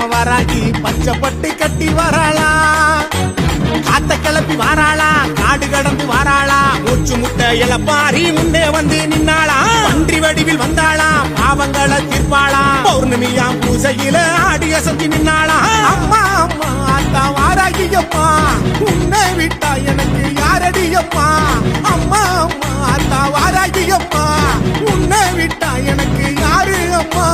நம்ம வாராகி பச்சை பட்டு கட்டி வராளா, காத்த கிளப்பி வாராளா, காடு கடந்து வாராளா, மூச்சு முட்டை இளப்பாரி முன்னே வந்து நின்னாளா, பன்றி வடிவில் வந்தாளா, பாவங்களை தீர்ப்பாளா, பௌர்ணமியா பூசையில ஆடி அசைஞ்சு நின்னாளா. அம்மா அம்மா ஆத்தா வாராகி அம்மா, உன்னை விட்டா எனக்கு யாரடி அம்மா. அம்மா அம்மா ஆத்தா வாராகி அம்மா, உன்னை விட்டா எனக்கு யாரு அம்மா.